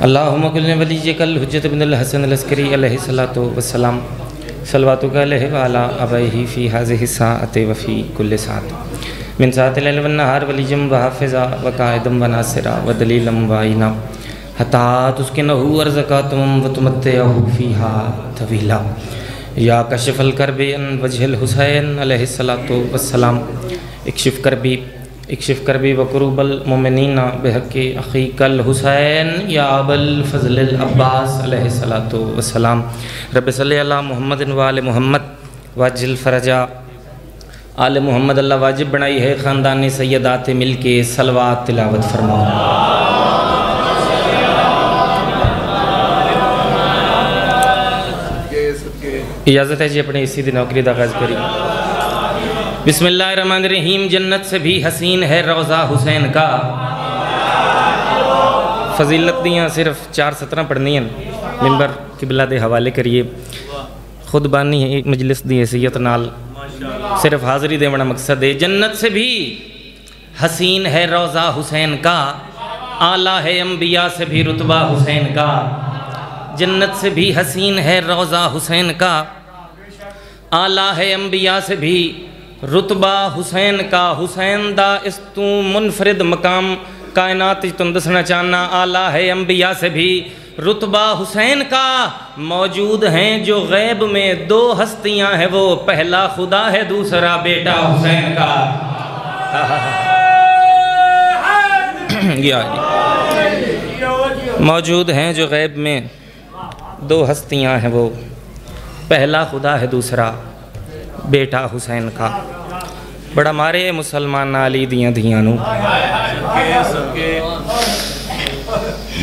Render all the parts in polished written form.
اللہم کل ولیجک الحجت بن الحسن العسکری علیہ السلام صلواتک علیہ وعلا ابائہ فی ہذہ الساعۃ وفی کل ساعۃ من ساعۃ اللیل والنہار ولیجم وحافظا وقائدم وناصرا ودلیلا وعینا حتی تسکنہ ارزقاتم وتمتعہ فیہا طویلا یا کشف الکرب عن وجہ الحسین علیہ السلام اکشف کربی وقروب المؤمنین بحق اخیک الحسین یا ابا الفضل العباس علیہ السلام رب صلی علی محمد وآل محمد واجل فرجا آل محمد اللہ واجب بنائی ہے خاندان سیدات مل کے صلوات تلاوت فرماؤ۔ اجازت ہے جی اپنے اسی دن نوکری دا آغاز کری۔ بسم اللہ الرحمن الرحیم۔ جنت سے بھی حسین ہے روضہ حسین کا۔ فضیلت دیاں صرف 4 سطریں پڑھنی ہیں، منبر قبلہ دے حوالے کریے، خود بانی ہے ایک مجلس دی حیثیت نال صرف حاضری دے بڑا مقصد ہے۔ جنت سے بھی حسین ہے روضہ حسین کا، اعلیٰ ہے انبیاء سے بھی رتبہ حسین کا۔ جنت سے بھی حسین ہے روضہ حسین کا، اعلیٰ ہے انبیاء سے بھی رتبہ حسین کا۔ حسین دا اس تو منفرد مقام کائنات تم دسنا چاہنا، اعلیٰ ہے انبیاء سے بھی رتبہ حسین کا۔ موجود ہیں جو غیب میں 2 ہستیاں ہیں، وہ پہلا خدا ہے دوسرا بیٹا حسین کا۔ موجود ہیں جو غیب میں 2 ہستیاں ہیں، وہ پہلا خدا ہے دوسرا بیٹا حسین کا۔ بڑا مارے مسلمان علی دیاں دیاں نو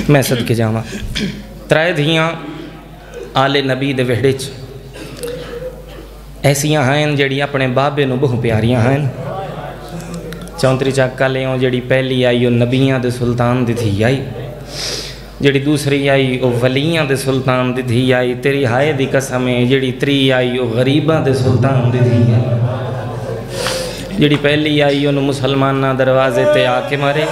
میں صدقے جاواں۔ 3 دھیاں آل نبی دے وحڑے چ ایسیاں ہیں جڑی اپنے بابے نو بہت پیاریاں ہیں۔ 34 چاکا لیوں جڑی پہلی آئی وہ نبیاں دے سلطان دی تھی آئی، جڑی دوسری آئی وہ ولیاں دے سلطان دی تھی آئی، تیری ہائے دی قسمیں جڑی 3 آئی وہ غریباں دے سلطان دی تھی آئی۔ جڑی پہلی آئی انہوں مسلمانہ دروازے تے آ کے مارے،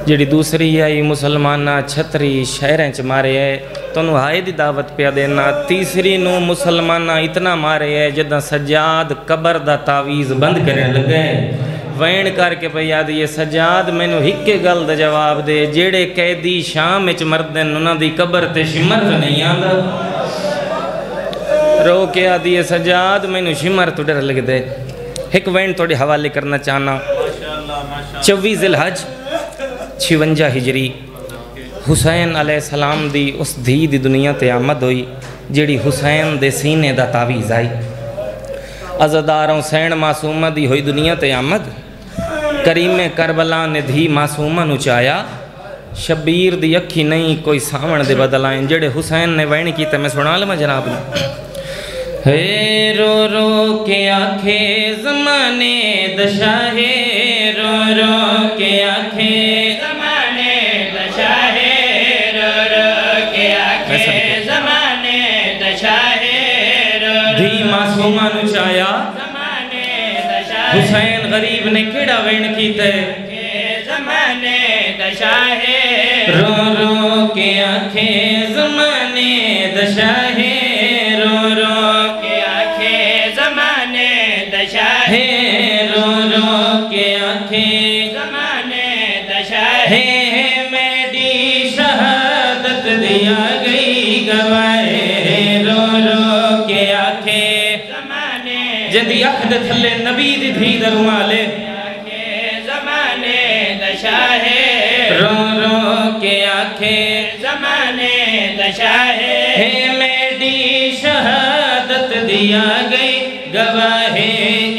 جڑی دوسری آئی مسلمانہ چھتری شہریں چ مارے ہے تو انہوں ہائے دی دعوت پہ دینا، تیسری نو مسلمانہ اتنا مارے ہے جدہ سجاد قبر دا تعویز بند کرنے لگے۔ وین کر کے پہ یاد یہ سجاد میں نو ہکے گل دا جواب دے، جیڑے قیدی شام اچ مردن انہوں دی قبر تے شمر نہیں آندا۔ رو کے آدھی سجاد میں نو شمر تو ڈر لگ دے۔ ایک وین توڑی حوالے کرنا چاہنا، 24 ذی الحج 56 ہجری حسین علیہ السلام دی اس دھی دی دنیا تے آمد ہوئی جیڑی حسین دے سینے دا تعویز آئی۔ عزداروں سین معصومہ دی ہوئی دنیا تے آمد، کریم کربلا نے دھی معصومہ نو چایا، شبیر دی اکھی نہیں کوئی سامن دے بدلائیں۔ جیڑے حسین نے وین کی تے میں سنا لما جناب نے، ہے رو رو کے آنکھے زمانے دشا ہے، رو رو کے آنکھے زمانے دشا ہے، رو رو کے آنکھے زمانے دشا ہے، رو رو دھی معصومہ نو چایا زمانے دشا ہے۔ حسین غریب نے کیڑا وین کیتے زمانے دشا ہے، رو رو کے آنکھیں زمانے دشا ہے، رو رو کے آنکھیں زمانے دشا ہے، رو رو کے آنکھیں زمانے دشا ہے۔ میری شہادت دیا گئی گواہ، رو رو کے آنکھیں زمانے جدی اکھ دے تھلے نبی دی دھی درمالے زمانے دشا ہے، رو رو کے آنکھیں زمانے دشا ہے۔ میری شہادت دیا گئی گواہ،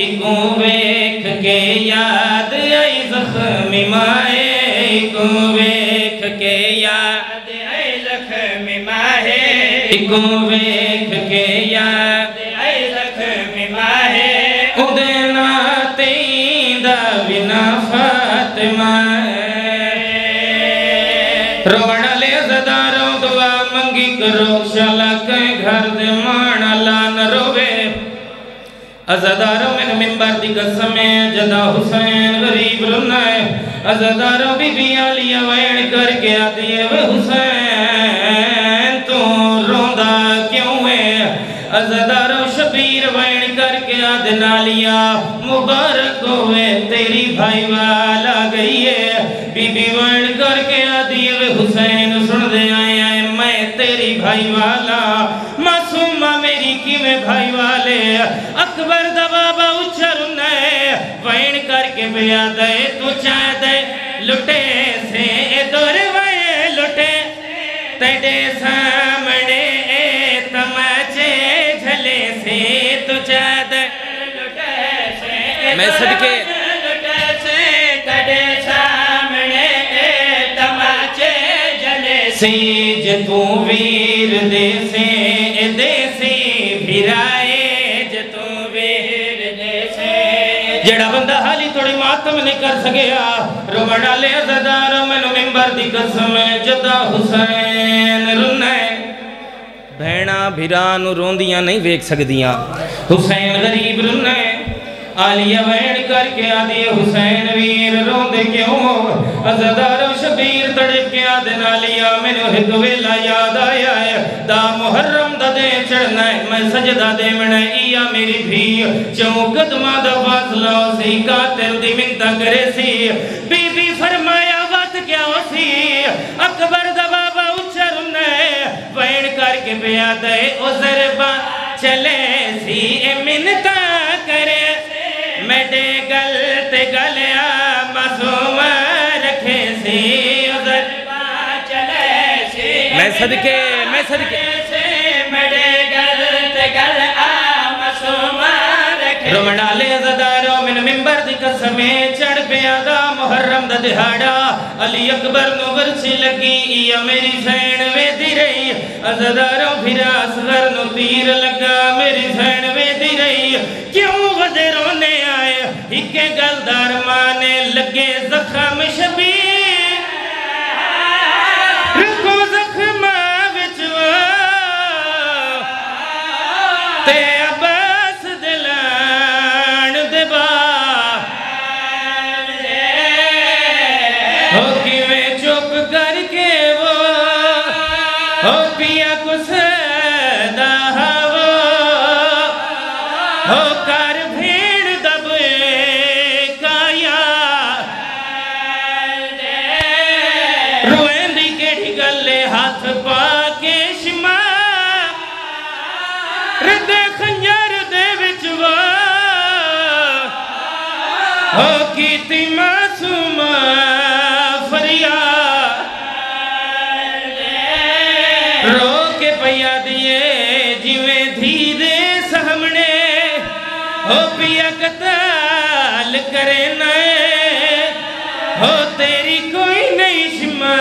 اکوں ویکھ کے یاد آئی زخمی مائے، اکوں ویکھ کے یاد آئی زخمی مائے، اکوں ویکھ کے یاد آئی زخمی مائے۔ ادینا تیندہ بنا فاطمہ، روڑا لے عزداروں دعا منگی کرو، شالا کہیں گھر دے مانا لان روے۔ عزداروں میں منبر دی قسمیں جدا حسین غریب رنائے، عزاداروں بی بی علیہ وین کر کے آتی ہے وہ حسین تو روندہ کیوں ہے عزاداروں شبیر وین کر کے آدھ نالیا مبارک ہوئے تیری بھائی والا گئی ہے بی بی وین کر کے آدھی ہے حسین سن دے آئے آئے میں تیری بھائی والا معصومہ میری کی میں بھائی والے اکبر دا بابا اچھرنے وین کر کے بیا دے تو چاہ دے لٹے سے دور وائے لٹے تیڑے سامنے تماچے جھلے سے تو چاہ دے میں صدقے لٹے سے تیڑے سامنے تماچے جھلے سے جتو ویر دے سے بھرائے جتو ویر دے سے جڑا بندہ حالی تھوڑی ماتم نہیں کر سکیا رومڑا لے عزاداروں میں نو ممبر دی قسم جدا حسین رنے بھینا بھیرانو روندیاں نہیں ویک سکدیاں حسین غریب رنے آلیہ وین کر کے آدھی حسین ویر روندے کیوں عزاداروں شبیر تڑپ کے آدھے نالیا میں نو ایک ویلا یاد آیا ہے دا محرم دا دے چڑھنا ہے میں سجدہ دے منے ایا میری بھی چون قدمہ دا فاصلہ سی کاتر دی منتہ کرے سی بی بی فرمایا وقت کیا ہو سی اکبر دا بابا اچھرنے وین کر کے بیا دے عذر با چلے سی منتہ کرے میڈے گلتے گلیا معصوم رکھے سی عذر با چلے سی میں صدقے میڈے گلتے گلیا معصوم رکھے رومڑا لے عزاداروں من ممبر دی قسمیں چڑھ پیادا محرم دا دہاڑا علی اکبر نو ورچی لگی یا میری زین وے دی رہی عزاداروں پھرا اصغر نو تیر لگا میری زین وے دی رہی کیوں غدے رونے آئے ہکے گلدار مانے لگے زخم شبیر رکھو زخم وچوا تے عباس دلان دبا ہو کیویں چپ کر کے وہ ہو پیا کس دا ہوا ہو کر بھیڑ دبے کایا روئیں دی کیڑی گلے ہاتھ پاکے شما ردے خنجر دے وچوا ہو کیتی معصوم فریاد رو کے پیا دیے جیویں دھیرے سامنے ہو پیا قتال کرے نئے ہو تیری کوئی نہیں شما